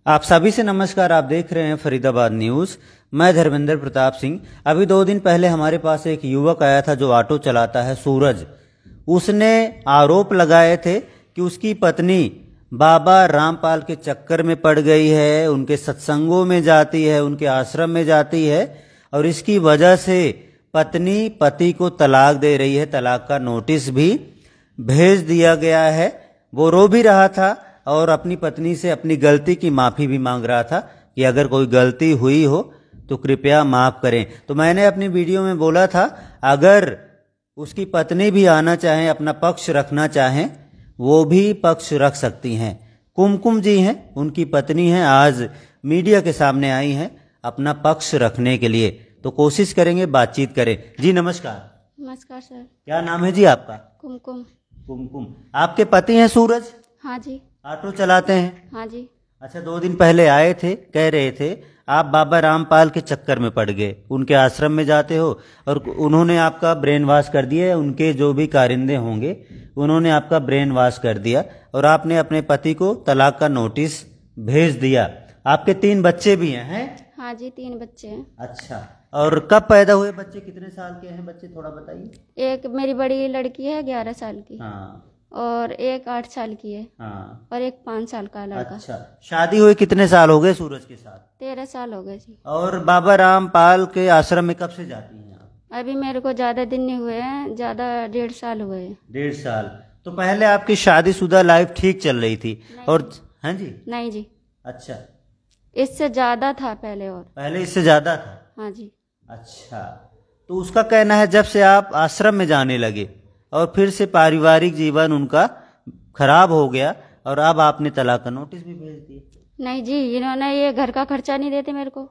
आप सभी से नमस्कार। आप देख रहे हैं फरीदाबाद न्यूज। मैं धर्मेंद्र प्रताप सिंह। अभी 2 दिन पहले हमारे पास एक युवक आया था जो ऑटो चलाता है, सूरज। उसने आरोप लगाए थे कि उसकी पत्नी बाबा रामपाल के चक्कर में पड़ गई है, उनके सत्संगों में जाती है, उनके आश्रम में जाती है और इसकी वजह से पत्नी पति को तलाक दे रही है। तलाक का नोटिस भी भेज दिया गया है। वो रो भी रहा था और अपनी पत्नी से अपनी गलती की माफी भी मांग रहा था कि अगर कोई गलती हुई हो तो कृपया माफ करें। तो मैंने अपनी वीडियो में बोला था अगर उसकी पत्नी भी आना चाहें, अपना पक्ष रखना चाहें, वो भी पक्ष रख सकती हैं। कुमकुम जी हैं, उनकी पत्नी हैं, आज मीडिया के सामने आई हैं अपना पक्ष रखने के लिए। तो कोशिश करेंगे, बातचीत करें। जी नमस्कार। नमस्कार सर। क्या नाम है जी आपका? कुमकुम। कुमकुम। आपके पति हैं सूरज? हाँ जी। ऑटो चलाते हैं? हाँ जी। अच्छा, 2 दिन पहले आए थे, कह रहे थे आप बाबा रामपाल के चक्कर में पड़ गए, उनके आश्रम में जाते हो और उन्होंने आपका ब्रेन वॉश कर दिया। उनके जो भी कारिंदे होंगे उन्होंने आपका ब्रेन वॉश कर दिया और आपने अपने पति को तलाक का नोटिस भेज दिया। आपके 3 बच्चे भी हैं? हाँ जी, 3 बच्चे हैं। अच्छा, और कब पैदा हुए बच्चे? कितने साल के हैं बच्चे, थोड़ा बताइए। एक मेरी बड़ी लड़की है 11 साल की। हाँ। और एक 8 साल की है। हाँ। और एक 5 साल का लड़का। अच्छा, शादी हुए कितने साल हो गए सूरज के साथ? 13 साल हो गए जी। और बाबा रामपाल के आश्रम में कब से जाती हैं आप? अभी मेरे को ज्यादा दिन नहीं हुए हैं, ज्यादा 1.5 साल हुए हैं। 1.5 साल। तो पहले आपकी शादीशुदा लाइफ ठीक चल रही थी? और हाँ जी? नहीं जी। अच्छा, इससे ज्यादा था पहले। और पहले इससे ज्यादा था? हाँ जी। अच्छा, तो उसका कहना है जब से आप आश्रम में जाने लगे और फिर से पारिवारिक जीवन उनका खराब हो गया और अब आपने तलाक का नोटिस भी भेज दिया। नहीं जी, इन्होंने ये घर का खर्चा नहीं देते मेरे को।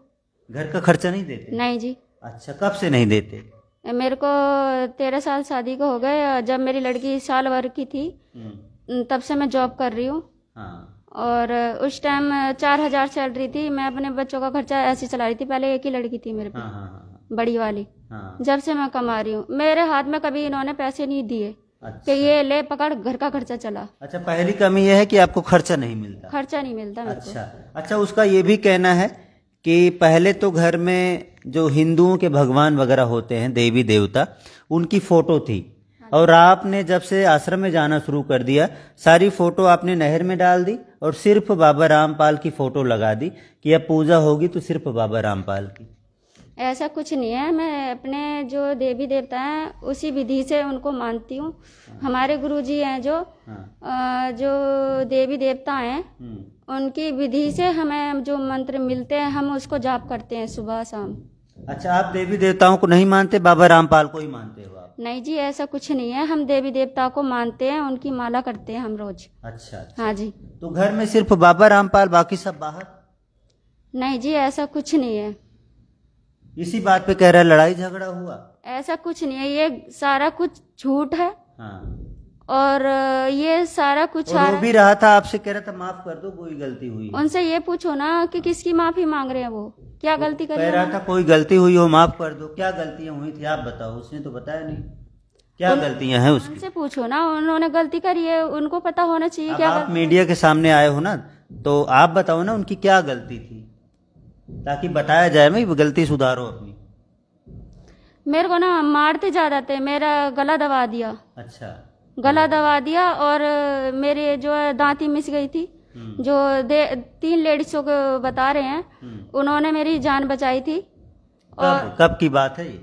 घर का खर्चा नहीं देते? नहीं जी। अच्छा, कब से नहीं देते? मेरे को 13 साल शादी को हो गए। जब मेरी लड़की साल भर की थी तब से मैं जॉब कर रही हूँ। हाँ। और उस टाइम 4000 सैलरी थी। मैं अपने बच्चों का खर्चा ऐसे चला रही थी। पहले एक ही लड़की थी मेरे पे। हाँ, हाँ, बड़ी वाली। हाँ। जब से मैं कमा रही हूँ, मेरे हाथ में कभी इन्होंने पैसे नहीं दिए। अच्छा। कि ये ले पकड़, घर का खर्चा चला। अच्छा, पहली कमी यह है कि आपको खर्चा नहीं मिलता? खर्चा नहीं मिलता मेरे अच्छा। अच्छा, उसका ये भी कहना है कि पहले तो घर में जो हिंदुओं के भगवान वगैरह होते हैं, देवी देवता, उनकी फोटो थी और आपने जब से आश्रम में जाना शुरू कर दिया सारी फोटो आपने नहर में डाल दी और सिर्फ बाबा रामपाल की फोटो लगा दी कि अब पूजा होगी तो सिर्फ बाबा रामपाल की। ऐसा कुछ नहीं है। मैं अपने जो देवी देवता हैं उसी विधि से उनको मानती हूँ। हमारे गुरुजी हैं जो देवी देवता हैं, उनकी विधि से हमें जो मंत्र मिलते हैं हम उसको जाप करते हैं सुबह शाम। अच्छा, आप देवी देवताओं को नहीं मानते, बाबा रामपाल को ही मानते हो आप? नहीं जी, ऐसा कुछ नहीं है। हम देवी देवता को मानते हैं, उनकी माला करते हैं हम रोज। अच्छा, अच्छा। हाँ जी। तो घर में सिर्फ बाबा रामपाल, बाकी सब बाहर? नहीं जी, ऐसा कुछ नहीं है। इसी बात पे कह रहा है लड़ाई झगड़ा हुआ? ऐसा कुछ नहीं है, ये सारा कुछ झूठ है। हाँ। और ये सारा कुछ वो भी रहा था आपसे, कह रहा था माफ कर दो, कोई गलती हुई। उनसे ये पूछो ना कि किसकी माफी मांग रहे हैं, वो क्या गलती कर कह रहा था कोई गलती हुई हो माफ कर दो। क्या गलतियां हुई थी आप बताओ? उसने तो बताया नहीं क्या गलतियां हैं उसकी। उनसे पूछो ना, उन्होंने गलती करी है, उनको पता होना चाहिए। क्या आप मीडिया के सामने आए हो ना, तो आप बताओ ना उनकी क्या गलती थी ताकि बताया जाए भाई गलती सुधारो अपनी। मेरे को ना मारते ज्यादा थे, मेरा गला दबा दिया। अच्छा। गला दबा दिया और मेरे जो दांती मिस गई थी। जो 3 लेडीजों को बता रहे हैं, उन्होंने मेरी जान बचाई थी। और कब की बात है ये?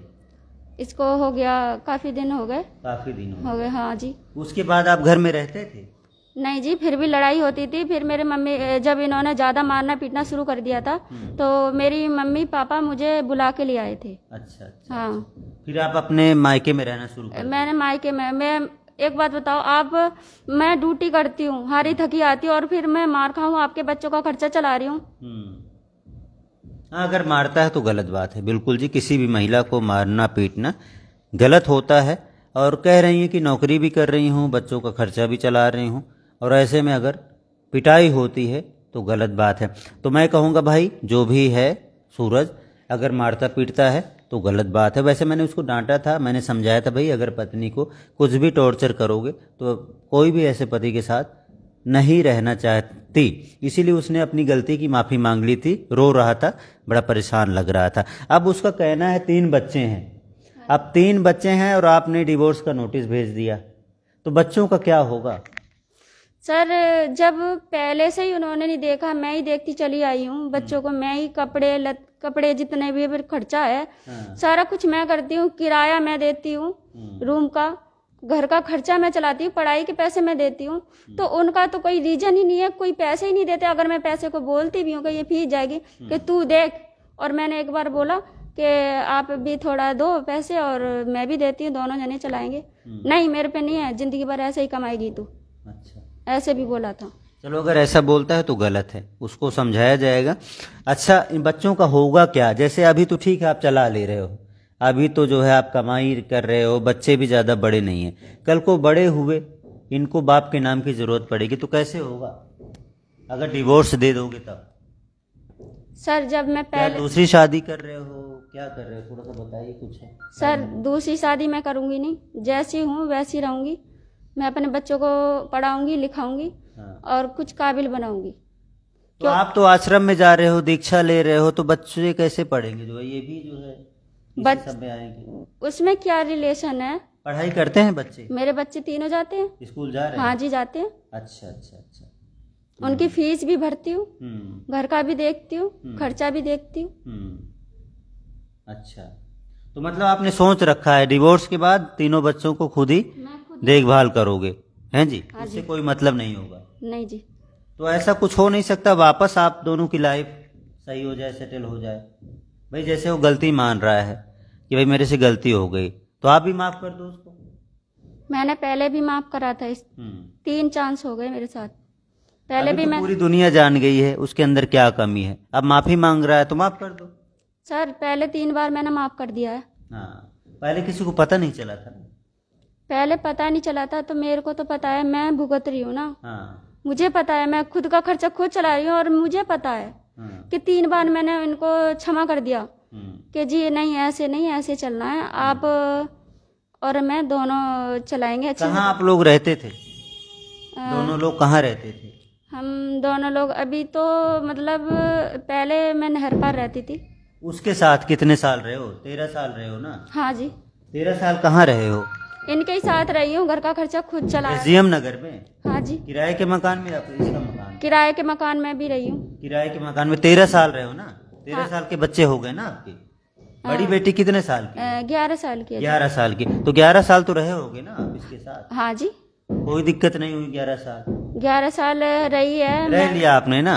इसको हो गया काफी दिन हो गए। काफी दिन हो गए, हाँ जी। उसके बाद आप घर में रहते थे? नहीं जी, फिर भी लड़ाई होती थी। फिर मेरे मम्मी, जब इन्होंने ज्यादा मारना पीटना शुरू कर दिया था तो मेरी मम्मी पापा मुझे बुला के ले आए थे। अच्छा, अच्छा। हाँ। फिर आप अपने मायके में रहना शुरू कर? मैंने मायके में, मैं एक बात बताओ आप, मैं ड्यूटी करती हूँ, हारी थकी आती हूँ और फिर मैं मार खाऊं, आपके बच्चों का खर्चा चला रही हूँ। हाँ, अगर मारता है तो गलत बात है, बिल्कुल जी। किसी भी महिला को मारना पीटना गलत होता है। और कह रही हैं कि नौकरी भी कर रही हूँ, बच्चों का खर्चा भी चला रही हूँ, और ऐसे में अगर पिटाई होती है तो गलत बात है। तो मैं कहूँगा भाई जो भी है सूरज, अगर मारता पीटता है तो गलत बात है। वैसे मैंने उसको डांटा था, मैंने समझाया था भाई अगर पत्नी को कुछ भी टॉर्चर करोगे तो कोई भी ऐसे पति के साथ नहीं रहना चाहती, इसीलिए उसने अपनी गलती की माफ़ी मांग ली थी। रो रहा था, बड़ा परेशान लग रहा था। अब उसका कहना है 3 बच्चे हैं, अब 3 बच्चे हैं और आपने डिवोर्स का नोटिस भेज दिया, तो बच्चों का क्या होगा? सर जब पहले से ही उन्होंने नहीं देखा, मैं ही देखती चली आई हूँ बच्चों को। मैं ही कपड़े जितने भी खर्चा है सारा कुछ मैं करती हूँ। किराया मैं देती हूँ रूम का, घर का खर्चा मैं चलाती हूँ, पढ़ाई के पैसे मैं देती हूँ। तो उनका तो कोई रीजन ही नहीं है, कोई पैसे ही नहीं देते। अगर मैं पैसे को बोलती भी हूँ कि ये फीस जाएगी कि तू देख, और मैंने एक बार बोला कि आप भी थोड़ा दो पैसे और मैं भी देती हूँ, दोनों जने चलाएंगे। नहीं मेरे पे नहीं है, जिंदगी भर ऐसे ही कमाएगी तू। अच्छा, ऐसे भी बोला था। चलो अगर ऐसा बोलता है तो गलत है, उसको समझाया जाएगा। अच्छा, इन बच्चों का होगा क्या? जैसे अभी तो ठीक है आप चला ले रहे हो, अभी तो जो है आप कमाई कर रहे हो, बच्चे भी ज़्यादा बड़े नहीं हैं। कल को बड़े हुए इनको बाप के नाम की ज़रूरत पड़ेगी तो कैसे होगा अगर डिवोर्स दे दोगे तब? सर जब मैं पहले दूसरी शादी कर रहे हो, क्या कर रहे हो, थोड़ा सा बताइए कुछ है। सर दूसरी शादी मैं करूँगी नहीं, जैसी हूँ वैसी रहूँगी। मैं अपने बच्चों को पढ़ाऊंगी लिखाऊंगी और कुछ काबिल बनाऊंगी। तो आप तो आश्रम में जा रहे हो, दीक्षा ले रहे हो, तो बच्चे कैसे पढ़ेंगे? जो ये भी जो है सब में आएंगे, उसमें क्या रिलेशन है? पढ़ाई करते हैं बच्चे? मेरे बच्चे तीनों जाते हैं, स्कूल जा रहे हैं। हाँ जी जाते हैं। अच्छा अच्छा अच्छा। उनकी फीस भी भरती हूँ, घर का भी देखती हूँ, खर्चा भी देखती हूँ। अच्छा, तो मतलब आपने सोच रखा है डिवोर्स के बाद तीनों बच्चों को खुद ही देखभाल करोगे, हैं जी? उससे कोई मतलब नहीं होगा? नहीं जी। तो ऐसा कुछ हो नहीं सकता वापस आप दोनों की लाइफ सही हो जाए, सेटल हो जाए? भाई जैसे वो गलती मान रहा है कि भाई मेरे से गलती हो गई, तो आप भी माफ कर दो उसको। मैंने पहले भी माफ करा था, 3 चांस हो गए मेरे साथ पहले भी। तो पूरी दुनिया जान गई है उसके अंदर क्या कमी है, अब माफी मांग रहा है तो माफ कर दो। सर पहले 3 बार मैंने माफ कर दिया है। हाँ, पहले किसी को पता नहीं चला था? पहले पता नहीं चला था, तो मेरे को तो पता है, मैं भुगत रही हूँ ना। मुझे पता है, मैं खुद का खर्चा खुद चला रही हूँ और मुझे पता है कि 3 बार मैंने इनको क्षमा कर दिया कि जी नहीं ऐसे नहीं, ऐसे चलना है, आप और मैं दोनों चलाएंगे अच्छे। कहाँ आप लोग रहते थे? दोनों लोग कहाँ रहते थे? हम दोनों लोग अभी तो मतलब पहले मैं नहर पार रहती थी। उसके साथ कितने साल रहे हो? 13 साल रहे हो ना? हाँ जी। 13 साल कहाँ रहे हो? इनके ही साथ रही हूँ, घर का खर्चा खुद चला। एसडीएम नगर में? हाँ जी। किराए के मकान में या फिर इसका मकान? किराए के मकान में भी रही हूँ। किराए के मकान में 13 साल रहे हो ना? 13 साल के बच्चे हो गए ना आपके? बड़ी बेटी कितने साल की? 11 साल की। 11 साल की, तो 11 साल तो रहे होगे ना आप इसके साथ? हाँ जी। कोई दिक्कत नहीं हुई? 11 साल 11 साल रही है, रह लिया आपने ना।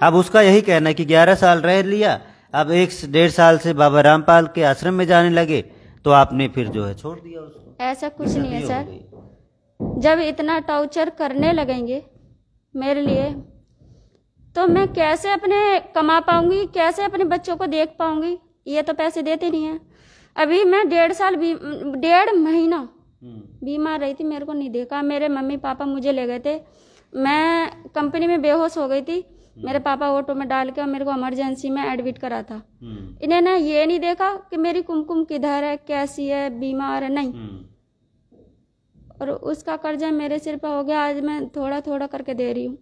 अब उसका यही कहना है कि 11 साल रह लिया, अब 1-1.5 साल से बाबा रामपाल के आश्रम में जाने लगे, तो आपने फिर जो है छोड़ दिया उसको। ऐसा कुछ नहीं है सर, जब इतना टॉर्चर करने लगेंगे मेरे लिए तो मैं कैसे अपने कमा पाऊंगी, कैसे अपने बच्चों को देख पाऊंगी? ये तो पैसे देते नहीं है। अभी मैं 1.5 महीना बीमार रही थी, मेरे को नहीं देखा। मेरे मम्मी पापा मुझे ले गए थे, मैं कंपनी में बेहोश हो गई थी, मेरे पापा ऑटो में डाल के मेरे को इमरजेंसी में एडमिट करा था। इन्हें ना ये नहीं देखा कि मेरी कुमकुम किधर है, कैसी है, बीमार है, नहीं। और उसका कर्जा मेरे सिर पर हो गया, आज मैं थोड़ा थोड़ा करके दे रही हूँ।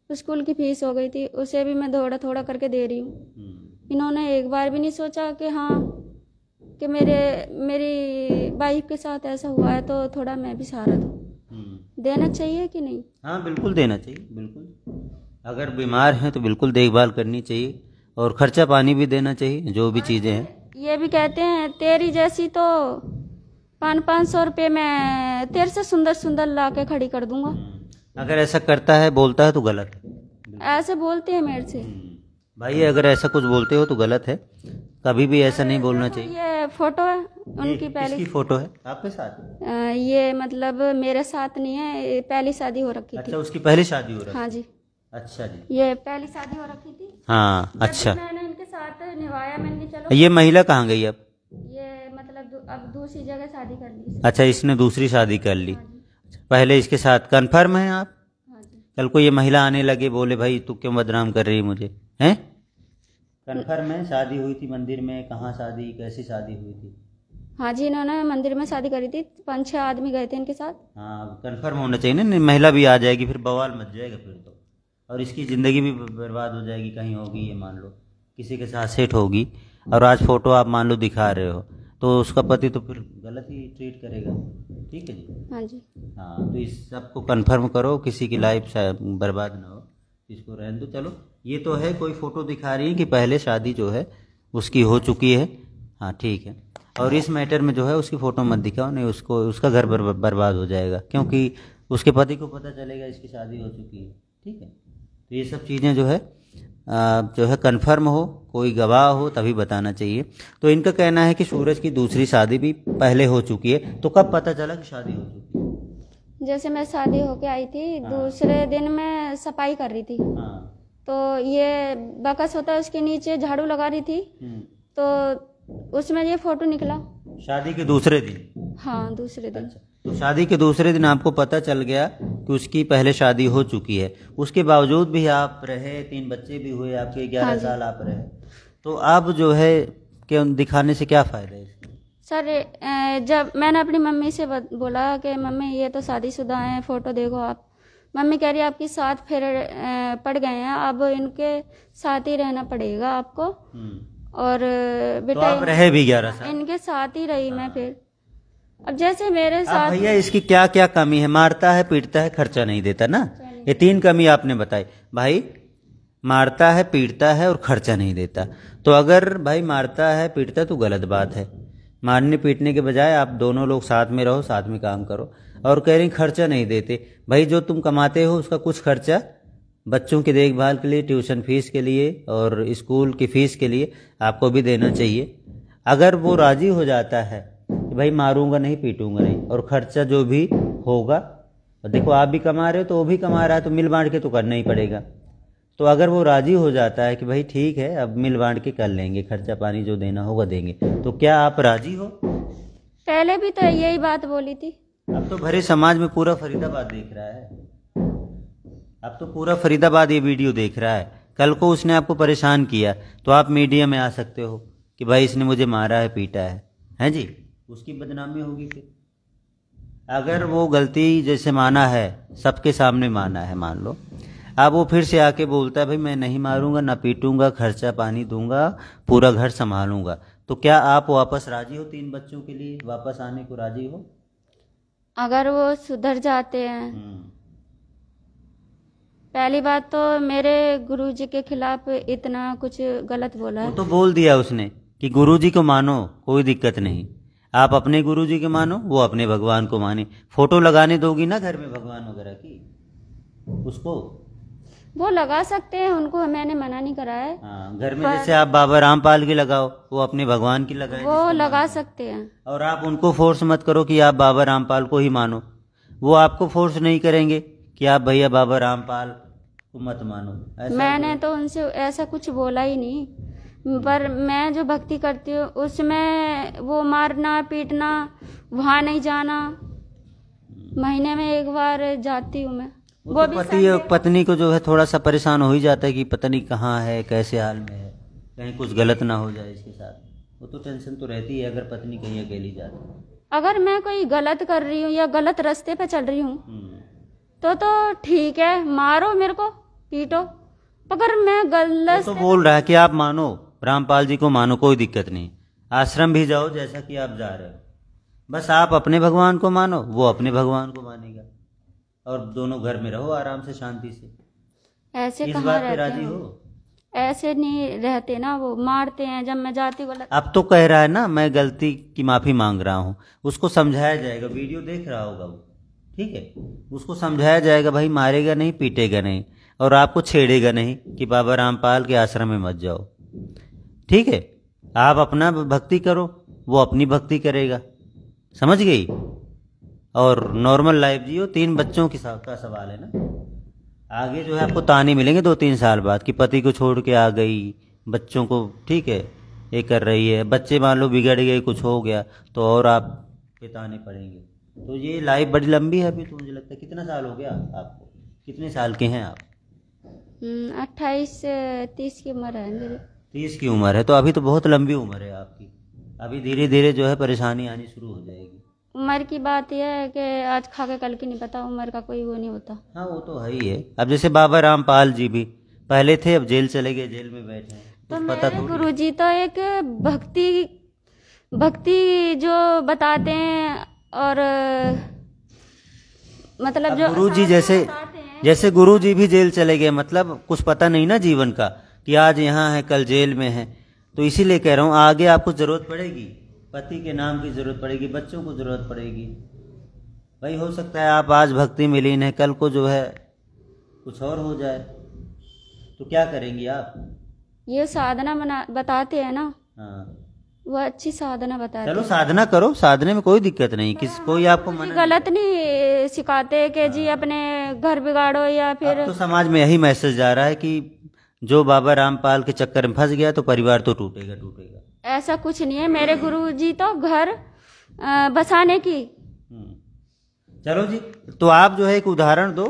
स्कूल की फीस हो गई थी, उसे भी मैं थोड़ा थोड़ा करके दे रही हूँ। इन्होंने एक बार भी नहीं सोचा कि हाँ कि मेरी वाइफ के साथ ऐसा हुआ है तो थोड़ा मैं भी सहारा दूँ। देना चाहिए कि नहीं? हाँ बिल्कुल देना चाहिए, बिल्कुल। अगर बीमार हैं तो बिल्कुल देखभाल करनी चाहिए और खर्चा पानी भी देना चाहिए, जो भी चीज़ें हैं। ये भी कहते हैं तेरी जैसी तो 500 रुपये में तेरे से सुंदर सुंदर ला के खड़ी कर दूंगा। अगर ऐसा करता है, बोलता है तो गलत है। ऐसे बोलते हैं मेरे से। भाई अगर ऐसा कुछ बोलते हो तो गलत है, कभी भी ऐसा नहीं बोलना चाहिए। ये फोटो है उनकी, पहली फोटो है आपके साथ? ये मतलब मेरे साथ नहीं है, पहली शादी हो रखी थी। अच्छा, उसकी पहली शादी हो रखी? हाँ जी। अच्छा जी, ये पहली शादी हो रखी थी। हाँ अच्छा। मैंने इनके साथ निभाया, मैंने चलो। ये महिला कहाँ गई अब? ये मतलब अब दूसरी जगह शादी कर ली। अच्छा, इसने दूसरी शादी कर ली। पहले इसके साथ कन्फर्म है आप? कल को ये महिला आने लगे, बोले भाई तू क्यों बदनाम कर रही है मुझे, हैं? कन्फर्म है? शादी हुई थी मंदिर में? कहाँ शादी, कैसी शादी हुई थी? हाँ जी, इन्होंने मंदिर में शादी करी थी, 5-6 आदमी गए थे इनके साथ। हाँ, कंफर्म होना चाहिए ना, नहीं महिला भी आ जाएगी फिर बवाल मच जाएगा फिर तो, और इसकी ज़िंदगी भी बर्बाद हो जाएगी। कहीं होगी ये, मान लो किसी के साथ सेट होगी, और आज फोटो आप मान लो दिखा रहे हो, तो उसका पति तो फिर गलत ही ट्रीट करेगा। ठीक है जी। हाँ जी। हाँ, तो इस सबको कंफर्म करो, किसी की लाइफ बर्बाद ना हो, इसको रहने दो। चलो, ये तो है, कोई फ़ोटो दिखा रही है कि पहले शादी जो है उसकी हो चुकी है। हाँ ठीक है, और इस मैटर में जो है उसकी फ़ोटो मत दिखाओ, नहीं उसको, उसका घर बर्बाद हो जाएगा, क्योंकि उसके पति को पता चलेगा इसकी शादी हो चुकी है। ठीक है, तो ये सब चीज़ें जो है कंफर्म हो, कोई गवाह हो तभी बताना चाहिए। तो इनका कहना है कि सूरज की दूसरी शादी भी पहले हो चुकी है। तो कब पता चला कि शादी हो चुकी है? जैसे मैं शादी होके आई थी, दूसरे दिन मैं सफाई कर रही थी। तो ये बकस होता है, उसके नीचे झाड़ू लगा रही थी, तो उसमें ये फोटो निकला। शादी के दूसरे दिन? हाँ, दूसरे दिन। अच्छा, तो शादी के दूसरे दिन आपको पता चल गया कि उसकी पहले शादी हो चुकी है। उसके बावजूद भी आप रहे, 3 बच्चे भी हुए आपके, 11 साल आप रहे, तो अब जो है कि दिखाने से क्या फ़ायदा है? सर, जब मैंने अपनी मम्मी से बोला कि मम्मी ये तो शादीशुदा हैं, फ़ोटो देखो आप। मम्मी कह रही है आपकी 7 फेरे पड़ गए हैं, अब इनके साथ ही रहना पड़ेगा आपको। और बेटा, तो आप रहे भी 11 साल इनके साथ ही रही मैं। फिर अब जैसे मेरे साथ, भैया इसकी क्या क्या कमी है? मारता है, पीटता है, खर्चा नहीं देता ना, ये 3 कमी आपने बताई। भाई मारता है, पीटता है और खर्चा नहीं देता। तो अगर भाई मारता है, पीटता है तो गलत बात है। मारने पीटने के बजाय आप दोनों लोग साथ में रहो, साथ में काम करो। और कह रही खर्चा नहीं देते, भाई जो तुम कमाते हो उसका कुछ खर्चा बच्चों की देखभाल के लिए, ट्यूशन फीस के लिए और स्कूल की फीस के लिए आपको भी देना चाहिए। अगर वो राजी हो जाता है कि भाई मारूंगा नहीं, पीटूंगा नहीं, और खर्चा जो भी होगा, देखो आप भी कमा रहे हो तो वो भी कमा रहा है, तो मिल बांट के तो करना ही पड़ेगा। तो अगर वो राजी हो जाता है कि भाई ठीक है अब मिल बांट के कर लेंगे, खर्चा पानी जो देना होगा देंगे, तो क्या आप राजी हो? पहले भी तो यही बात बोली थी। अब तो भरे समाज में पूरा फरीदाबाद देख रहा है, अब तो पूरा फरीदाबाद ये वीडियो देख रहा है। कल को उसने आपको परेशान किया तो आप मीडिया में आ सकते हो कि भाई इसने मुझे मारा है, पीटा है, हैं जी, उसकी बदनामी होगी। फिर अगर वो गलती जैसे माना है, सबके सामने माना है, मान लो, अब वो फिर से आके बोलता है भाई मैं नहीं मारूंगा, ना पीटूंगा, खर्चा पानी दूंगा, पूरा घर संभालूंगा, तो क्या आप वापस राजी हो? 3 बच्चों के लिए वापस आने को राजी हो? अगर वो सुधर जाते हैं। पहली बात तो मेरे गुरुजी के खिलाफ इतना कुछ गलत बोला है। वो तो बोल दिया उसने कि गुरुजी को मानो, कोई दिक्कत नहीं, आप अपने गुरुजी के मानो, वो अपने भगवान को माने। फोटो लगाने दोगी ना घर में भगवान वगैरह की उसको? वो लगा सकते हैं, उनको मैंने मना नहीं करा है। हाँ, घर में जैसे आप बाबा रामपाल की लगाओ, वो अपने भगवान की लगाए, वो लगा सकते हैं। और आप उनको फोर्स मत करो कि आप बाबा रामपाल को ही मानो, वो आपको फोर्स नहीं करेंगे कि आप भैया बाबा रामपाल को मत मानो। मैंने तो उनसे ऐसा कुछ बोला ही नहीं, पर मैं जो भक्ति करती हूँ उसमें वो मारना पीटना, वहाँ नहीं जाना, महीने में 1 बार जाती हूँ मैं। वो तो पत्नी को जो है थोड़ा सा परेशान हो ही जाता है कि पता नहीं कहाँ है, कैसे हाल में है, कहीं कुछ गलत ना हो जाए इसके साथ, वो तो टेंशन तो रहती है अगर पत्नी कहीं अकेली जाती है। अगर मैं कोई गलत कर रही हूँ या गलत रास्ते पे चल रही हूँ तो ठीक है, मारो मेरे को, पीटो, अगर मैं गलत तो बोल रहा है कि आप मानो, रामपाल जी को मानो, कोई दिक्कत नहीं, आश्रम भी जाओ जैसा कि आप जा रहे हो, बस आप अपने भगवान को मानो, वो अपने भगवान को मानेगा, और दोनों घर में रहो आराम से, शांति से। ऐसे इस बात पे राजी हो? ऐसे नहीं रहते ना, वो मारते हैं जब मैं जाती हूँ। अब तो कह रहा है ना मैं गलती की माफी मांग रहा हूँ, उसको समझाया जाएगा, वीडियो देख रहा होगा वो, ठीक है, उसको समझाया जाएगा भाई मारेगा नहीं, पीटेगा नहीं, और आपको छेड़ेगा नहीं कि बाबा रामपाल के आश्रम में मत जाओ, ठीक है, आप अपना भक्ति करो, वो अपनी भक्ति करेगा, समझ गई, और नॉर्मल लाइफ जियो। 3 बच्चों का सवाल है ना, आगे जो है आपको ताने मिलेंगे 2-3 साल बाद कि पति को छोड़ के आ गई, बच्चों को, ठीक है, ये कर रही है, बच्चे मान लो बिगड़ गए, कुछ हो गया तो और आप पे ताने पड़ेंगे। तो ये लाइफ बड़ी लंबी है अभी, तो मुझे लगता है। कितना साल हो गया आपको, कितने साल के हैं आप? 28 से 30 की उम्र है मेरी। 30 की उम्र है, तो अभी तो बहुत लंबी उम्र है आपकी, अभी धीरे धीरे जो है परेशानी आनी शुरू हो जाएगी। उम्र की बात यह है कि आज खा के कल की नहीं पता, उम्र का कोई वो नहीं होता। हाँ वो तो है ही है। अब जैसे बाबा रामपाल जी भी पहले थे, अब जेल चले गए, जेल में बैठे हैं, तो पता मेरे गुरुजी तो एक भक्ति जो बताते हैं, और मतलब जो गुरुजी जैसे गुरुजी भी जेल चले गए, मतलब कुछ पता नहीं ना जीवन का कि आज यहाँ है कल जेल में है। तो इसीलिए कह रहा हूँ आगे आपको जरूरत पड़ेगी, पति के नाम की जरूरत पड़ेगी, बच्चों को जरूरत पड़ेगी। भाई हो सकता है आप आज भक्ति में लीन है, कल को जो है कुछ और हो जाए, तो क्या करेंगी आप? ये साधना बताते हैं ना। हाँ वो अच्छी साधना बताते हैं। चलो साधना करो, साधने में कोई दिक्कत नहीं, कोई आपको मना गलत नहीं सिखाते कि जी अपने घर बिगाड़ो या फिर। तो समाज में यही मैसेज जा रहा है कि जो बाबा रामपाल के चक्कर में फंस गया तो परिवार तो टूटेगा टूटेगा। ऐसा कुछ नहीं है, मेरे गुरुजी तो घर बसाने की। चलो जी, तो आप जो है एक उदाहरण दो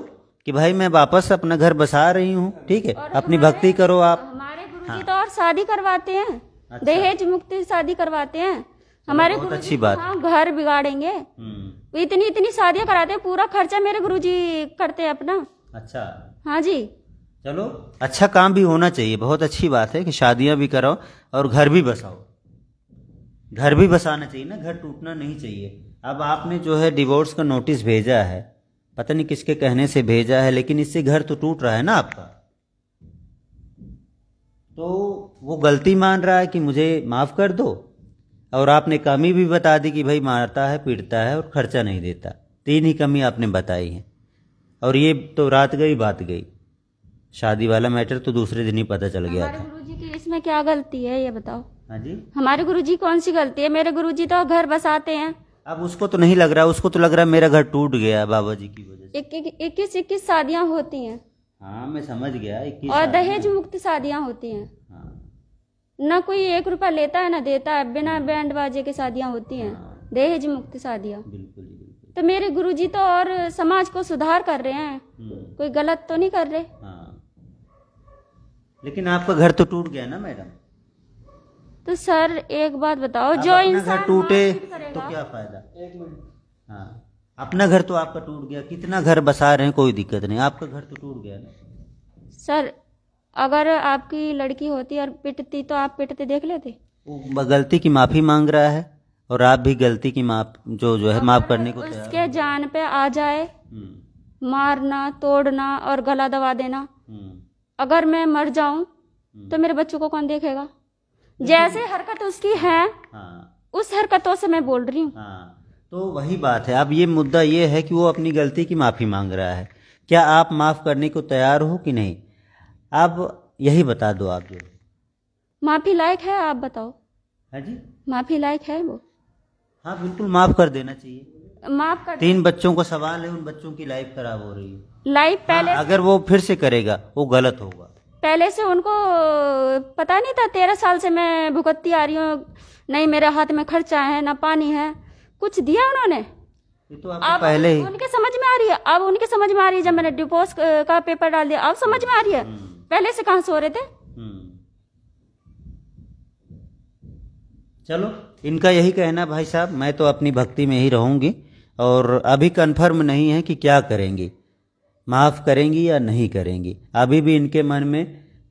कि भाई मैं वापस अपना घर बसा रही हूँ, ठीक है, अपनी भक्ति करो आप। हमारे गुरुजी तो और शादी करवाते हैं, अच्छा। दहेज मुक्ति शादी करवाते हैं हमारे गुरुजी। अच्छी बात। हाँ, घर बिगाड़ेंगे, इतनी इतनी शादियां कराते हैं, पूरा खर्चा मेरे गुरुजी करते हैं अपना। अच्छा, हाँ जी। चलो अच्छा काम भी होना चाहिए, बहुत अच्छी बात है कि शादियां भी कराओ और घर भी बसाओ। घर भी बसाना चाहिए ना, घर टूटना नहीं चाहिए। अब आपने जो है डिवोर्स का नोटिस भेजा है, पता नहीं किसके कहने से भेजा है, लेकिन इससे घर तो टूट रहा है ना आपका। तो वो गलती मान रहा है कि मुझे माफ कर दो, और आपने कमी भी बता दी कि भाई मारता है, पीटता है और खर्चा नहीं देता। 3 ही कमी आपने बताई है, और ये तो रात गई बात गई। शादी वाला मैटर तो दूसरे दिन ही पता चल गया था। हमारे गुरुजी की इसमें क्या गलती है ये बताओ? हाँ जी, हमारे गुरुजी कौन सी गलती है? मेरे गुरुजी तो घर बसाते हैं। अब उसको तो नहीं लग रहा, उसको तो लग रहा मेरा घर टूट गया बाबा जी की वजह से। 21 शादियां होती हैं। हाँ मैं समझ गया, 21 और दहेज मुक्त शादियां होती हैं। हाँ। ना कोई 1 रुपया लेता है ना देता है, बिना बैंड बाजे के शादियां होती हैं। हाँ। दहेज मुक्त शादियां। बिल्कुल बिल्कुल। तो मेरे गुरुजी तो और समाज को सुधार कर रहे हैं, कोई गलत तो नहीं कर रहे। हाँ। लेकिन आपका घर तो टूट गया ना मैडम। तो सर एक बात बताओ, जो इंसान घर टूटे तो क्या फायदा? 1 मिनट। हाँ, अपना घर तो आपका टूट गया, कितना घर बसा रहे हैं कोई दिक्कत नहीं, आपका घर तो टूट गया ना। सर अगर आपकी लड़की होती और पिटती तो आप पिटते देख लेते? वो गलती की माफी मांग रहा है, और आप भी गलती की माफ जो है माफ करने को तैयार। उसके जान पे आ जाए, मारना तोड़ना और गला दबा देना, अगर मैं मर जाऊं तो मेरे बच्चों को कौन देखेगा? जैसे हरकत उसकी है, हाँ। उस हरकतों से मैं बोल रही हूँ। हाँ। तो वही बात है। अब ये मुद्दा ये है कि वो अपनी गलती की माफी मांग रहा है, क्या आप माफ करने को तैयार हो कि नहीं? अब यही बता दो आप। जो माफी लायक है आप बताओ। है जी, माफी लायक है वो? हाँ बिल्कुल, माफ कर देना चाहिए। माफ कर। 3 बच्चों का सवाल है, उन बच्चों की लाइफ खराब हो रही है। लाइफ पहले अगर वो फिर से करेगा वो गलत होगा। पहले से उनको पता नहीं था? 13 साल से मैं भुगतती आ रही हूँ, नहीं मेरे हाथ में खर्चा है ना पानी है, कुछ दिया उन्होंने? तो अब पहले ही उनके समझ में आ रही है, अब उनके समझ में आ रही है जब मैंने डिवोर्स का पेपर डाल दिया, अब समझ में आ रही है। पहले से कहाँ सो रहे थे? चलो इनका यही कहना, भाई साहब मैं तो अपनी भक्ति में ही रहूंगी, और अभी कंफर्म नहीं है कि क्या करेंगी, माफ करेंगी या नहीं करेंगी। अभी भी इनके मन में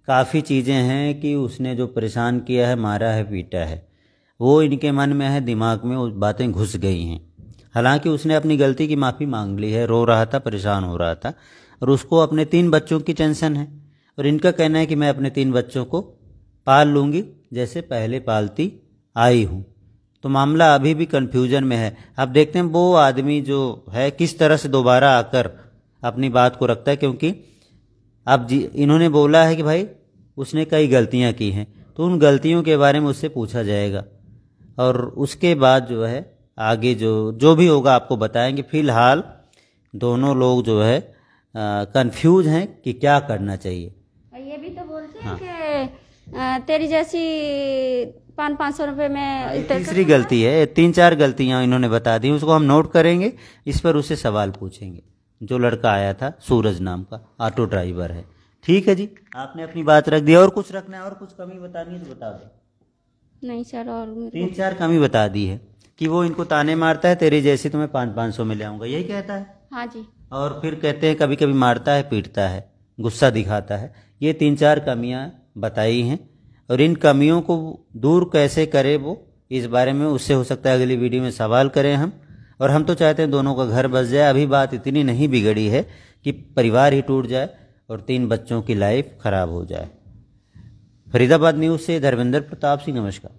काफ़ी चीज़ें हैं कि उसने जो परेशान किया है, मारा है, पीटा है, वो इनके मन में है, दिमाग में वो बातें घुस गई हैं। हालांकि उसने अपनी गलती की माफ़ी मांग ली है, रो रहा था, परेशान हो रहा था, और उसको अपने 3 बच्चों की टेंशन है, और इनका कहना है कि मैं अपने 3 बच्चों को पाल लूँगी जैसे पहले पालती आई हूँ। तो मामला अभी भी कन्फ्यूजन में है। अब देखते हैं वो आदमी जो है किस तरह से दोबारा आकर अपनी बात को रखता है, क्योंकि अब इन्होंने बोला है कि भाई उसने कई गलतियां की हैं, तो उन गलतियों के बारे में उससे पूछा जाएगा, और उसके बाद जो है आगे जो भी होगा आपको बताएंगे। फिलहाल दोनों लोग जो है कंफ्यूज हैं कि क्या करना चाहिए। ये भी तो बोलते हैं कि तेरी जैसी 500-500 रुपये में। तीसरी गलती है, 3-4 गलतियां इन्होंने बता दी, उसको हम नोट करेंगे, इस पर उससे सवाल पूछेंगे। जो लड़का आया था सूरज नाम का, ऑटो ड्राइवर है। ठीक है जी, आपने अपनी बात रख दी, और कुछ रखना है और कुछ कमी बतानी है तो बता दो। नहीं सर, और मेरे को 3-4 कमी बता दी है कि वो इनको ताने मारता है, तेरी जैसी तुम्हें 500-500 में ले आऊंगा, यही कहता है। हाँ जी। और फिर कहते हैं कभी कभी मारता है, पीटता है, गुस्सा दिखाता है। ये 3-4 कमियां बताई हैं और इन कमियों को दूर कैसे करे वो, इस बारे में उससे हो सकता है अगली वीडियो में सवाल करें हम। और हम तो चाहते हैं दोनों का घर बस जाए। अभी बात इतनी नहीं बिगड़ी है कि परिवार ही टूट जाए और 3 बच्चों की लाइफ खराब हो जाए। फरीदाबाद न्यूज़ से धर्मेंद्र प्रताप सिंह, नमस्कार।